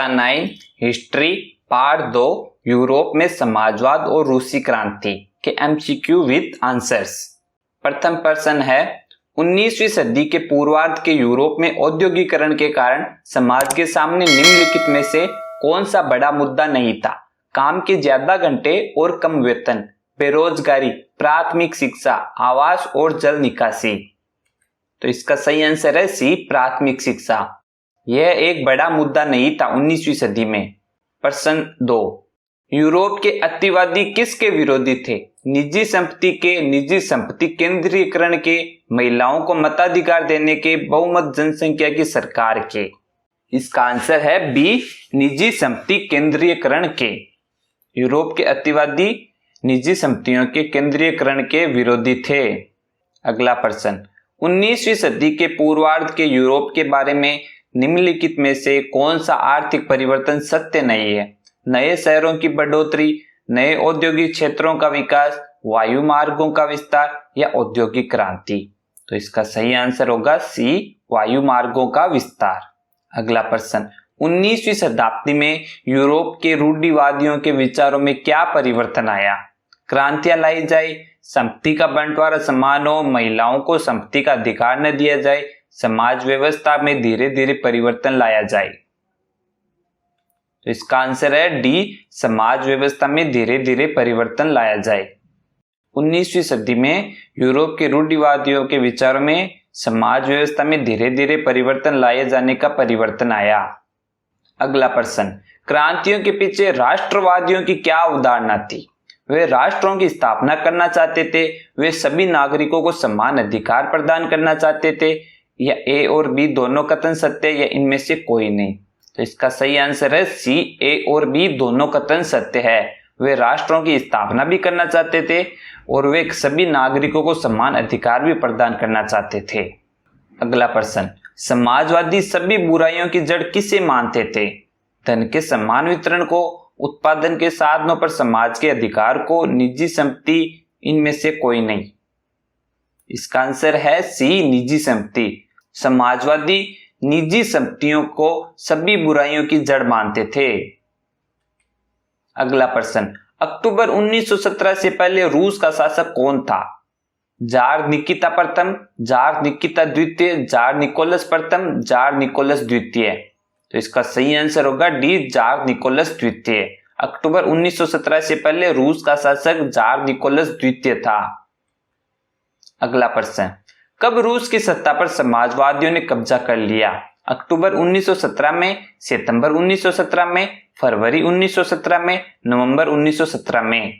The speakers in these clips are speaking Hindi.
कक्षा 9 हिस्ट्री पार्ट 2 यूरोप में समाजवाद और रूसी क्रांति के एमसीक्यू विद आंसर्स। प्रथम प्रश्न है 19वीं सदी के पूर्वार्ध के यूरोप में औद्योगिकरण के कारण समाज के सामने निम्नलिखित में से कौन सा बड़ा मुद्दा नहीं था? काम के ज्यादा घंटे और कम वेतन, बेरोजगारी, प्राथमिक शिक्षा, आवास और जल निकासी। तो इसका सही आंसर है सी, प्राथमिक शिक्षा। यह एक बड़ा मुद्दा नहीं था 19वीं सदी में। प्रश्न 2, यूरोप के अतिवादी किसके विरोधी थे? निजी संपत्ति के, निजी संपत्ति केंद्रीकरण के, महिलाओं को मताधिकार देने के, बहुमत जनसंख्या की सरकार के। इसका आंसर है बी, निजी संपत्ति केंद्रीयकरण के। यूरोप के अतिवादी निजी संपत्तियों के केंद्रीयकरण के विरोधी थे। अगला प्रश्न, 19वीं सदी के पूर्वार्ध के यूरोप के बारे में निम्नलिखित में से कौन सा आर्थिक परिवर्तन सत्य नहीं है? नए शहरों की बढ़ोतरी, नए औद्योगिक क्षेत्रों का विकास, वायु मार्गों का विस्तार या औद्योगिक क्रांति। तो इसका सही आंसर होगा सी, वायु मार्गों का विस्तार। अगला प्रश्न, 19वीं शताब्दी में यूरोप के रूढ़िवादियों के विचारों में क्या परिवर्तन आया? क्रांतियां लाई जाए, संपत्ति का बंटवारा समान हो, महिलाओं को संपत्ति का अधिकार न दिया जाए, समाज व्यवस्था में धीरे धीरे परिवर्तन लाया जाए। तो इसका आंसर है डी, समाज व्यवस्था में धीरे धीरे परिवर्तन लाया जाए। 19वीं सदी में यूरोप के रूढ़िवादियों के विचारों में समाज व्यवस्था में धीरे धीरे परिवर्तन लाए जाने का परिवर्तन आया। अगला प्रश्न, क्रांतियों के पीछे राष्ट्रवादियों की क्या अवधारणा थी? वे राष्ट्रों की स्थापना करना चाहते थे, वे सभी नागरिकों को समान अधिकार प्रदान करना चाहते थे, या ए और बी दोनों कथन सत्य या इनमें से कोई नहीं? तो इसका सही आंसर है सी, ए और बी दोनों कथन सत्य है। वे राष्ट्रों की स्थापना भी करना चाहते थे और वे सभी नागरिकों को समान अधिकार भी प्रदान करना चाहते थे। अगला प्रश्न, समाजवादी सभी बुराइयों की जड़ किसे मानते थे? धन के समान वितरण को, उत्पादन के साधनों पर समाज के अधिकार को, निजी संपत्ति, इनमें से कोई नहीं? इसका आंसर है सी, निजी संपत्ति। समाजवादी निजी संपत्तियों को सभी बुराइयों की जड़ मानते थे। अगला प्रश्न, अक्टूबर 1917 से पहले रूस का शासक कौन था? जार निकिता प्रथम, जार निकिता द्वितीय, जार निकोलस प्रथम, जार निकोलस द्वितीय। तो इसका सही आंसर होगा डी, जार निकोलस द्वितीय। अक्टूबर 1917 से पहले रूस का शासक जार निकोलस द्वितीय था। अगला प्रश्न, कब रूस की सत्ता पर समाजवादियों ने कब्जा कर लिया? अक्टूबर 1917 में, सितंबर 1917 में, फरवरी 1917 में, नवंबर 1917 में?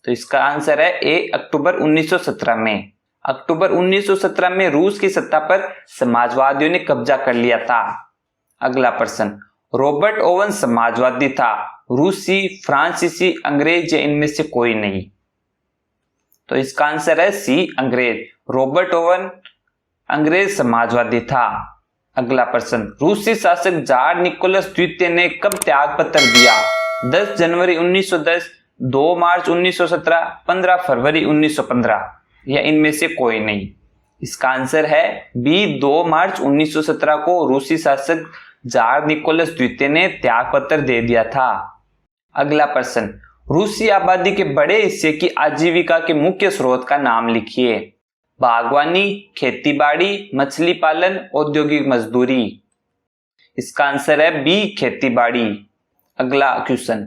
तो इसका आंसर है ए, अक्टूबर 1917 में। अक्टूबर 1917 में रूस की सत्ता पर समाजवादियों ने कब्जा कर लिया था। अगला प्रश्न, रॉबर्ट ओवन समाजवादी था, रूसी, फ्रांसीसी, अंग्रेज या इनमें से कोई नहीं? तो इसका आंसर है सी, अंग्रेज। रॉबर्ट ओवन अंग्रेज समाजवादी था। अगला प्रश्न, रूसी शासक जार निकोलस द्वितीय ने कब त्याग पत्र दिया? 10 जनवरी 1910, 2 मार्च 1917, 15 फरवरी 1915 या इनमें से कोई नहीं? इसका आंसर है बी, 2 मार्च 1917 को रूसी शासक जार निकोलस द्वितीय ने त्याग पत्र दे दिया था। अगला प्रश्न, रूसी आबादी के बड़े हिस्से की आजीविका के मुख्य स्रोत का नाम लिखिए। बागवानी, खेतीबाड़ी, मछली पालन, औद्योगिक मजदूरी। इसका आंसर है बी, खेतीबाड़ी। अगला क्वेश्चन,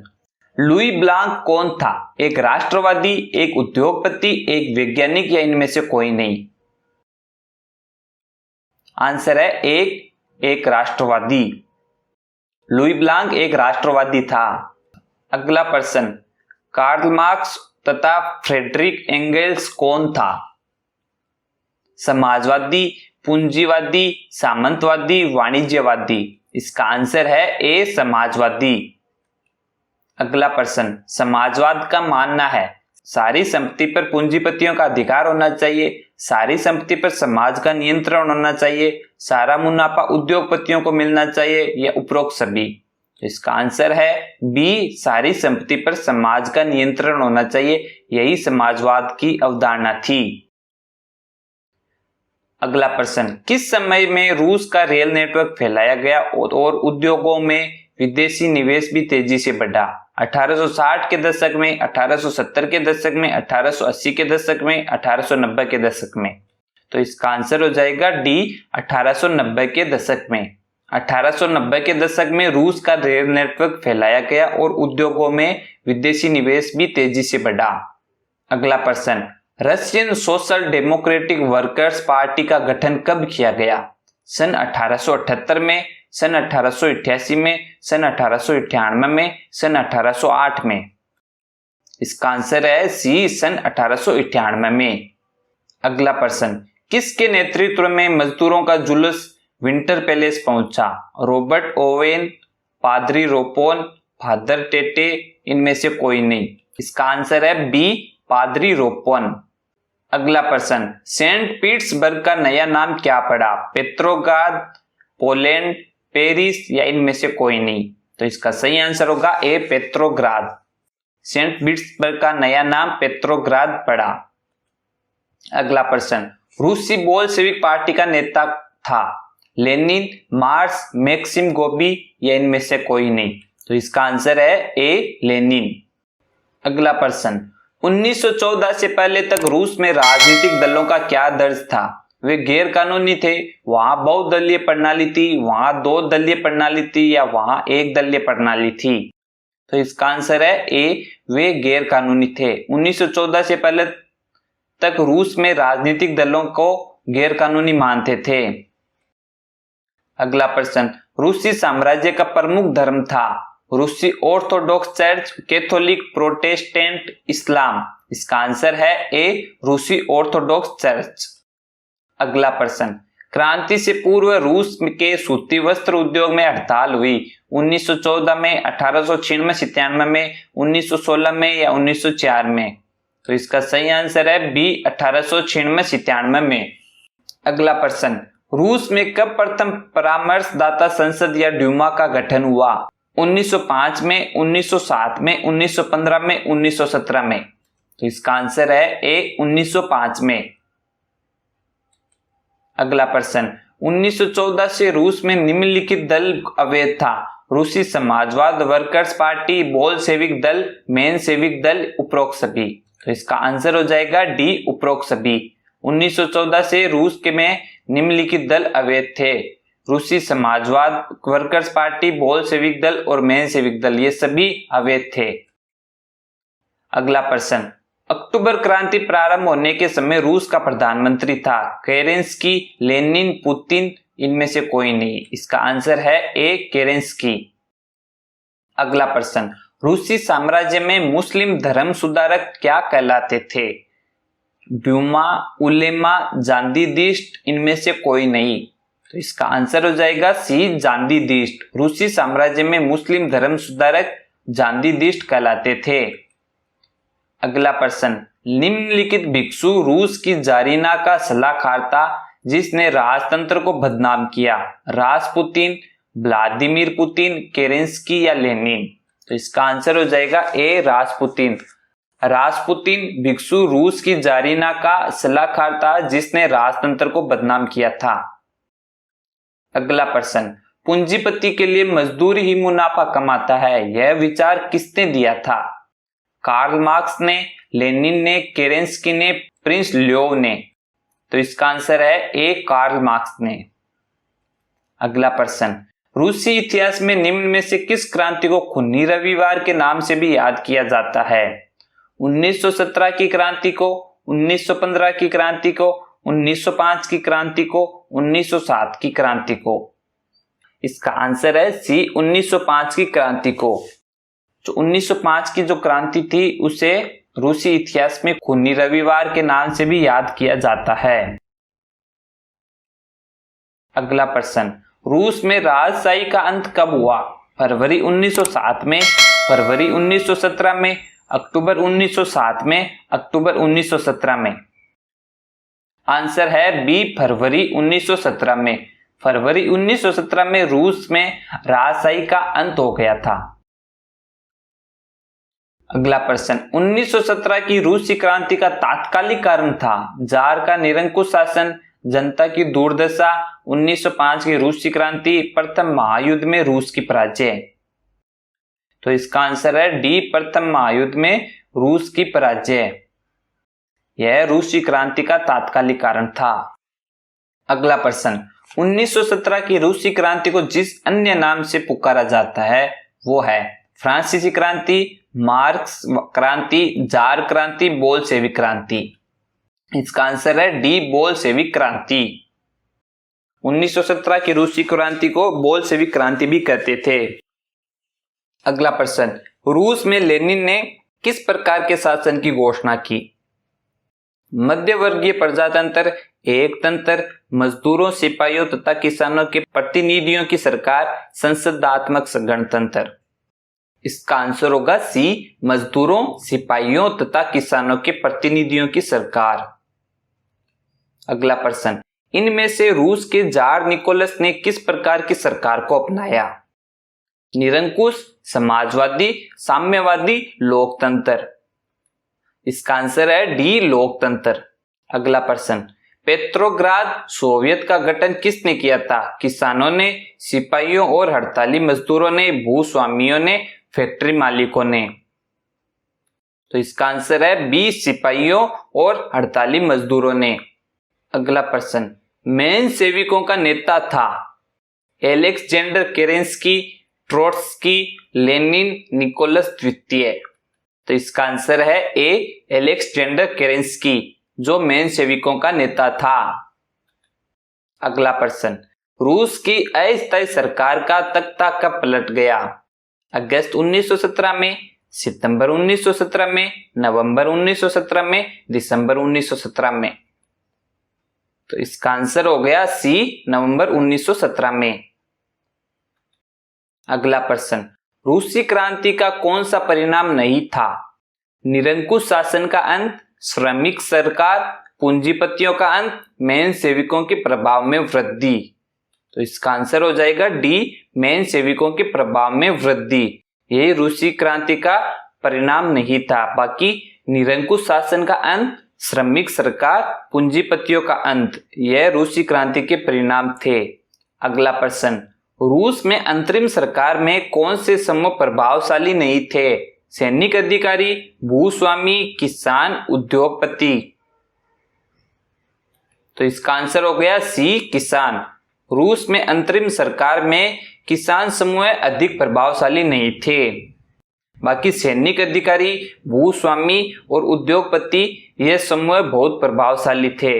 लुई ब्लांक कौन था? एक राष्ट्रवादी, एक उद्योगपति, एक वैज्ञानिक या इनमें से कोई नहीं? आंसर है एक राष्ट्रवादी। लुई ब्लांक एक राष्ट्रवादी था। अगला प्रश्न, कार्ल मार्क्स तथा फ्रेडरिक एंगेल्स कौन था? समाजवादी, पूंजीवादी, सामंतवादी, वाणिज्यवादी? इसका आंसर है ए, समाजवादी। अगला प्रश्न, समाजवाद का मानना है सारी संपत्ति पर पूंजीपतियों का अधिकार होना चाहिए, सारी संपत्ति पर समाज का नियंत्रण होना चाहिए, सारा मुनाफा उद्योगपतियों को मिलना चाहिए या उपरोक्त सभी? इसका आंसर है बी, सारी संपत्ति पर समाज का नियंत्रण होना चाहिए। यही समाजवाद की अवधारणा थी। अगला प्रश्न, किस समय में रूस का रेल नेटवर्क फैलाया गया और उद्योगों में विदेशी निवेश भी तेजी से बढ़ा। 1860 के दशक में, 1870 के दशक में, 1880 के दशक में, 1890 के दशक में। तो इसका आंसर हो जाएगा डी, 1890 के दशक में। 1890 के दशक में रूस का रेल नेटवर्क फैलाया गया और उद्योगों में विदेशी निवेश भी तेजी से बढ़ा। अगला प्रश्न, Russian social democratic workers party का गठन कब किया गया? सन 1878 में, सन 1888 में, सन 1898 में, सन 1808 में। इसका आंसर है सी, सन 1898 में। अगला प्रश्न, किसके नेतृत्व में मजदूरों का जुलूस विंटर पैलेस पहुंचा? रॉबर्ट ओवेन, पादरी रोपोन, फादर टेटे, इनमें से कोई नहीं। इसका आंसर है बी, पादरी रोपोन। अगला प्रश्न, सेंट पीटर्सबर्ग का नया नाम क्या पड़ा? पेट्रोग्राद, पोलैंड, पेरिस या इनमें से कोई नहीं। तो इसका सही आंसर होगा ए, पेट्रोग्राद। सेंट पीटर्सबर्ग का नया नाम पेट्रोग्राद पड़ा। अगला प्रश्न, रूसी बोल्शेविक पार्टी का नेता था? लेनिन, मार्क्स, मैक्सिम गोर्की या इनमें से कोई नहीं। तो इसका आंसर है ए, लेनिन। अगला प्रश्न, 1914 से पहले तक रूस में राजनीतिक दलों का क्या दर्ज था? वे गैर कानूनी थे, वहां बहुदलीय प्रणाली थी, वहां दो दलीय प्रणाली थी या वहां एक दलीय प्रणाली थी? तो इसका आंसर है ए, वे गैर कानूनी थे। 1914 से पहले तक रूस में राजनीतिक दलों को गैर कानूनी मानते थे। अगला प्रश्न, रूसी साम्राज्य का प्रमुख धर्म था? रूसी ऑर्थोडॉक्स चर्च, कैथोलिक, प्रोटेस्टेंट, इस्लाम। इसका आंसर है ए, रूसी ऑर्थोडॉक्स चर्च। अगला प्रश्न, क्रांति से पूर्व रूस के सूती वस्त्र उद्योग में हड़ताल हुई 1914 में, 1896-97 में, 1916 में या 1904 में? तो इसका सही आंसर है बी, 1896-97 में। अगला प्रश्न, रूस में कब प्रथम परामर्शदाता संसद या ड्यूमा का गठन हुआ? 1905 में, 1907 में, 1915 में, 1917 में? तो इसका आंसर है ए, 1905 में। अगला प्रश्न, 1914 से रूस में निम्नलिखित दल अवैध था? रूसी समाजवाद, वर्कर्स पार्टी, बोल्शेविक दल, मेनशेविक दल, उपरोक्त सभी। तो इसका आंसर हो जाएगा डी, उपरोक्त सभी। 1914 से रूस के में निम्नलिखित दल अवैध थे? रूसी समाजवाद, वर्कर्स पार्टी, बोल्शेविक दल और मेनशेविक दल, ये सभी अवैध थे। अगला प्रश्न, अक्टूबर क्रांति प्रारंभ होने के समय रूस का प्रधानमंत्री था? केरेंस्की, लेनिन, पुतिन, इनमें से कोई नहीं। इसका आंसर है ए, केरेंस्की। अगला प्रश्न, रूसी साम्राज्य में मुस्लिम धर्म सुधारक क्या कहलाते थे? ड्यूमा, उलेमा, जांदीदिस्ट, इनमें से कोई नहीं। तो इसका आंसर हो जाएगा सी, जांदीदिस्ट। रूसी साम्राज्य में मुस्लिम धर्म सुधारक जांदीदिस्ट कहलाते थे। अगला प्रश्न, निम्नलिखित भिक्षु रूस की जारीना का सलाहकार था जिसने राजतंत्र को बदनाम किया? रासपुतिन, व्लादिमीर पुतिन, केरेंस्की या लेनिन? तो इसका आंसर हो जाएगा ए, रासपुतिन। रासपुतिन भिक्षु रूस की जारीना का सलाहकार था जिसने राजतंत्र को बदनाम किया था। अगला प्रश्न, पूंजीपति के लिए मजदूर ही मुनाफा कमाता है, यह विचार किसने दिया था? कार्ल मार्क्स ने, लेनिन ने, केरेंस्की ने, प्रिंस ल्योव ने? तो इसका आंसर है ए, कार्ल मार्क्स ने। अगला प्रश्न, रूसी इतिहास में निम्न में से किस क्रांति को खूनी रविवार के नाम से भी याद किया जाता है? 1917 की क्रांति को, 1915 की क्रांति को, 1905 की क्रांति को, 1907 की क्रांति को? इसका आंसर है सी, 1905 की क्रांति को। जो 1905 की जो क्रांति थी उसे रूसी इतिहास में खूनी रविवार के नाम से भी याद किया जाता है। अगला प्रश्न, रूस में राजशाही का अंत कब हुआ? फरवरी 1907 में, फरवरी 1917 में, अक्टूबर 1907 में, अक्टूबर 1917 में? आंसर है बी, फरवरी 1917 में। फरवरी 1917 में रूस में राजशाही का अंत हो गया था। अगला प्रश्न, 1917 की रूसी क्रांति का तात्कालिक कारण था? जार का निरंकुश शासन, जनता की दुर्दशा, 1905 की रूसी क्रांति, प्रथम महायुद्ध में रूस की पराजय? तो इसका आंसर है डी, प्रथम महायुद्ध में रूस की पराजय। यह रूसी क्रांति का तात्कालिक कारण था। अगला प्रश्न, 1917 की रूसी क्रांति को जिस अन्य नाम से पुकारा जाता है वो है फ्रांसीसी क्रांति, मार्क्स क्रांति, जार क्रांति, बोल्शेविक क्रांति। इसका आंसर है डी, बोल्शेविक क्रांति। 1917 की रूसी क्रांति को बोल्शेविक क्रांति भी कहते थे। अगला प्रश्न, रूस में लेनिन ने किस प्रकार के शासन की घोषणा की? मध्यवर्गीय प्रजातंत्र, एकतंत्र, मजदूरों, सिपाहियों तथा किसानों के प्रतिनिधियों की सरकार, संसदात्मक गणतंत्र। इसका आंसर होगा सी, मजदूरों, सिपाहियों तथा किसानों के प्रतिनिधियों की सरकार। अगला प्रश्न, इनमें से रूस के जार निकोलस ने किस प्रकार की सरकार को अपनाया? निरंकुश, समाजवादी, साम्यवादी, लोकतंत्र। इसका आंसर है डी, लोकतंत्र। अगला प्रश्न, पेट्रोग्राद सोवियत का गठन किसने किया था? किसानों ने, सिपाहियों और हड़ताली मजदूरों ने, भूस्वामियों ने, फैक्ट्री मालिकों ने। तो इसका आंसर है बी, सिपाहियों और हड़ताली मजदूरों ने। अगला प्रश्न, मेंशेविकों का नेता था? एलेक्जेंडर केरेंस्की, ट्रोट्स्की, लेनिन, निकोलस द्वितीय। तो इसका आंसर है ए, एलेक्जेंडर केरेंस्की, जो मेंशेविकों का नेता था। अगला प्रश्न, रूस की अस्थायी सरकार का तख्ता कब पलट गया? अगस्त 1917 में, सितंबर 1917 में, नवंबर 1917 में, दिसंबर 1917 में। तो इसका आंसर हो गया सी, नवंबर 1917 में। अगला प्रश्न, रूसी क्रांति का कौन सा परिणाम नहीं था? निरंकुश शासन का अंत, श्रमिक सरकार, पूंजीपतियों का अंत, मेंशेविकों के प्रभाव में वृद्धि। तो इसका आंसर हो जाएगा डी, मेंशेविकों के प्रभाव में वृद्धि। ये रूसी क्रांति का परिणाम नहीं था, बाकी निरंकुश शासन का अंत, श्रमिक सरकार, पूंजीपतियों का अंत, यह रूसी क्रांति के परिणाम थे। अगला प्रश्न, रूस में अंतरिम सरकार में कौन से समूह प्रभावशाली नहीं थे? सैनिक अधिकारी, भूस्वामी, किसान, उद्योगपति। तो इसका आंसर हो गया सी, किसान। रूस में अंतरिम सरकार में किसान समूह अधिक प्रभावशाली नहीं थे, बाकी सैनिक अधिकारी, भूस्वामी और उद्योगपति ये समूह बहुत प्रभावशाली थे।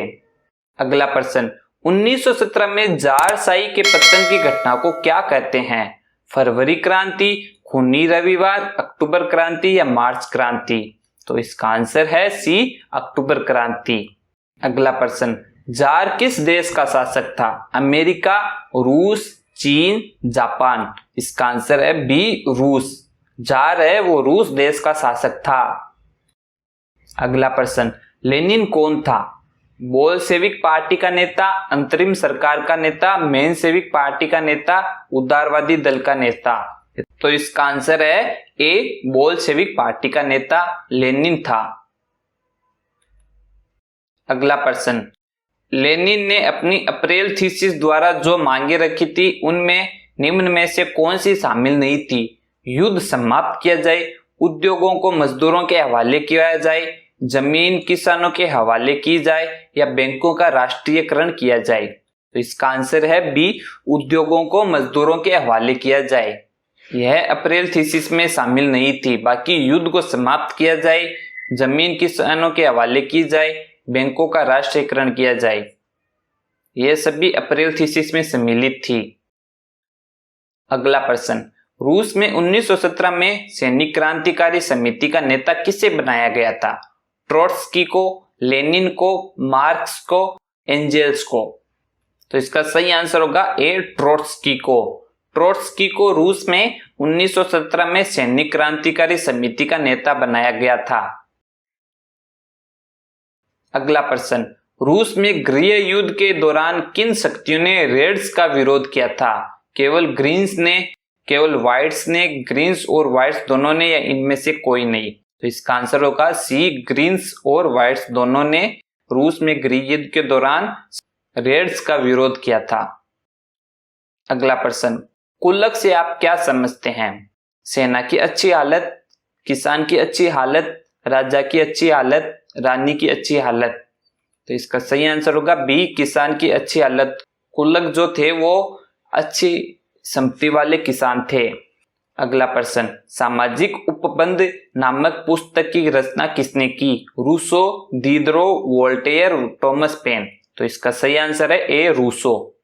अगला प्रश्न, 1917 में जारशाही के पतन की घटना को क्या कहते हैं? फरवरी क्रांति, खूनी रविवार, अक्टूबर क्रांति या मार्च क्रांति। तो इसका आंसर है सी, अक्टूबर क्रांति। अगला प्रश्न, जार किस देश का शासक था? अमेरिका, रूस, चीन, जापान। इसका आंसर है बी, रूस। जार है वो रूस देश का शासक था। अगला प्रश्न, लेनिन कौन था? बोल्शेविक पार्टी का नेता, अंतरिम सरकार का नेता, मेंशेविक पार्टी का नेता, उदारवादी दल का नेता। तो इसका आंसर है ए, बोल्शेविक पार्टी का नेता लेनिन था। अगला प्रश्न, लेनिन ने अपनी अप्रैल थीसिस द्वारा जो मांगे रखी थी उनमें निम्न में से कौन सी शामिल नहीं थी? युद्ध समाप्त किया जाए, उद्योगों को मजदूरों के हवाले किया जाए, जमीन किसानों के हवाले की जाए या बैंकों का राष्ट्रीयकरण किया जाए। तो इसका आंसर है बी, उद्योगों को मजदूरों के हवाले किया जाए। यह अप्रैल थीसिस में शामिल नहीं थी, बाकी युद्ध को समाप्त किया जाए, जमीन किसानों के हवाले की जाए, बैंकों का राष्ट्रीयकरण किया जाए, यह सभी अप्रैल थीसिस में सम्मिलित थी। अगला प्रश्न, रूस में 1917 में सैनिक क्रांतिकारी समिति का नेता किसे बनाया गया था? ट्रोट्स्की को, लेनिन को, मार्क्स को, एंजेल्स को। तो इसका सही आंसर होगा ए, ट्रोट्स्की को। ट्रोट्स्की को रूस में 1917 में सैनिक क्रांतिकारी समिति का नेता बनाया गया था। अगला प्रश्न, रूस में गृह युद्ध के दौरान किन शक्तियों ने रेड्स का विरोध किया था? केवल ग्रीन्स ने, केवल व्हाइट्स ने, ग्रीन्स और व्हाइट्स दोनों ने या इनमें से कोई नहीं? तो इसका आंसर होगा सी, ग्रीन्स और व्हाइट्स दोनों ने रूस में गृह युद्ध के दौरान रेड्स का विरोध किया था। अगला प्रश्न, कुलक से आप क्या समझते हैं? सेना की अच्छी हालत, किसान की अच्छी हालत, राजा की अच्छी हालत, रानी की अच्छी हालत। तो इसका सही आंसर होगा बी, किसान की अच्छी हालत। कुल्लक जो थे वो अच्छी संपत्ति वाले किसान थे। अगला प्रश्न, सामाजिक उपबंध नामक पुस्तक की रचना किसने की? Rousseau, Diderot, Voltaire, Thomas Paine. तो इसका सही आंसर है ए, रूसो।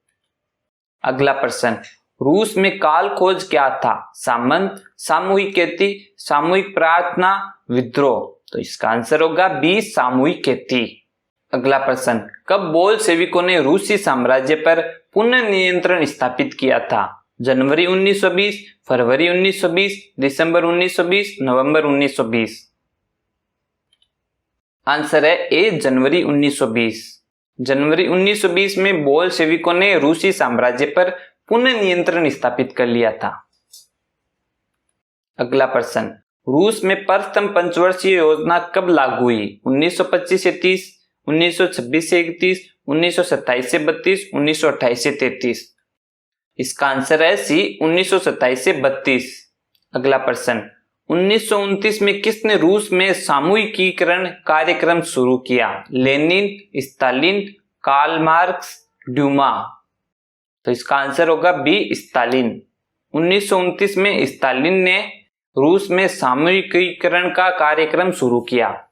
अगला प्रश्न, रूस में काल खोज क्या था? सामंत, सामूहिक खेती, सामूहिक प्रार्थना, विद्रोह। तो इसका आंसर होगा बी, सामूहिक खेती। अगला प्रश्न, कब बोल्शेविकों ने रूसी साम्राज्य पर पुनः नियंत्रण स्थापित किया था? जनवरी 1920, फरवरी 1920, दिसंबर 1920, नवंबर 1920। आंसर है ए, जनवरी 1920। जनवरी 1920 में बोल्शेविकों ने रूसी साम्राज्य पर पुनः नियंत्रण स्थापित कर लिया था। अगला प्रश्न, रूस में प्रथम पंचवर्षीय योजना कब लागू हुई? 1925 से 30, 1926 से 31, 1927 से 32, 1928 से 33। इसका आंसर है सी, 1927 से 32। अगला प्रश्न, 1929 में किसने रूस में सामूहिकीकरण कार्यक्रम शुरू किया? Lenin, Stalin, Karl Marx, Duma. तो इसका आंसर होगा बी, स्टालिन। 1929 में स्टालिन ने रूस में सामूहिकीकरण का कार्यक्रम शुरू किया।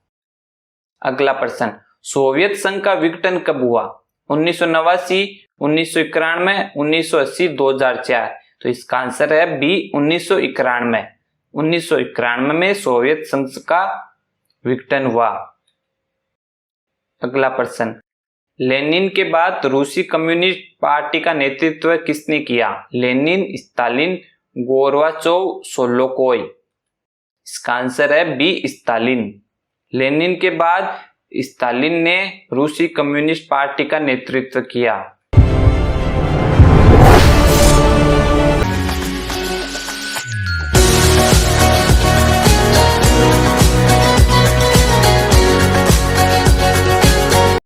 अगला प्रश्न, सोवियत संघ का विघटन कब हुआ? 1989, 1991, 1980, 2004। तो इसका आंसर है बी, 1991। 1991 में सोवियत संघ का विघटन हुआ। अगला प्रश्न, लेनिन के बाद रूसी कम्युनिस्ट पार्टी का नेतृत्व किसने किया? लेनिन, स्टालिन, गोर्बाचोव, सोलोकोय। इसका आंसर है बी, स्टालिन। लेनिन के बाद स्टालिन ने रूसी कम्युनिस्ट पार्टी का नेतृत्व किया।